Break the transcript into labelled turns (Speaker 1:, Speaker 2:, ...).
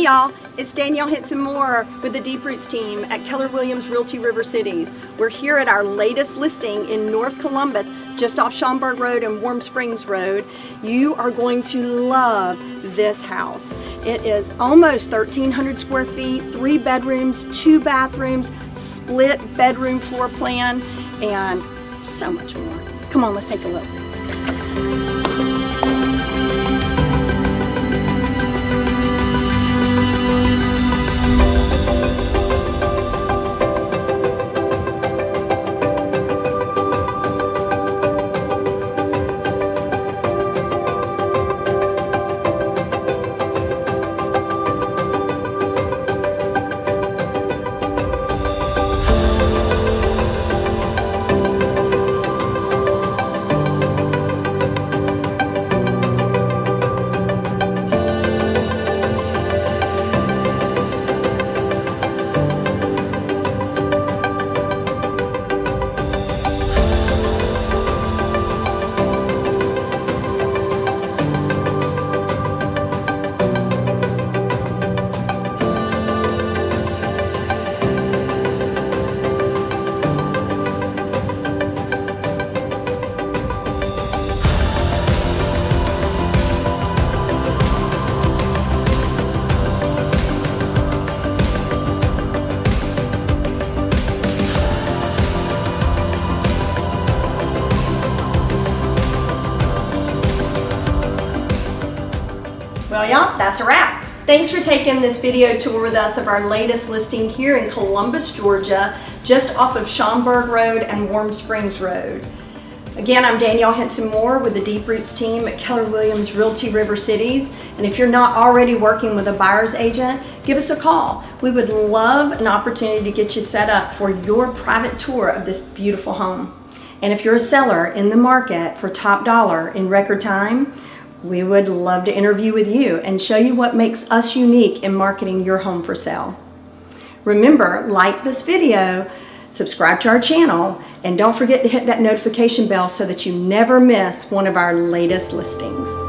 Speaker 1: Hey y'all, it's Danielle Hinson Moore with the Deep Roots team at Keller Williams Realty River Cities. We're here at our latest listing in North Columbus, just off Schaumburg Road and Warm Springs Road. You are going to love this house. It is almost 1,300 square feet, 3 bedrooms, 2 bathrooms, split bedroom floor plan, and so much more. Come on, let's take a look. Well, y'all, that's a wrap. Thanks for taking this video tour with us of our latest listing here in Columbus, Georgia, just off of Schaumburg Road and Warm Springs Road. Again, I'm Danielle Hinson Moore with the Deep Roots team at Keller Williams Realty River Cities. And if you're not already working with a buyer's agent, give us a call. We would love an opportunity to get you set up for your private tour of this beautiful home. And if you're a seller in the market for top dollar in record time, we would love to interview with you and show you what makes us unique in marketing your home for sale. Remember, like this video, subscribe to our channel, and don't forget to hit that notification bell so that you never miss one of our latest listings.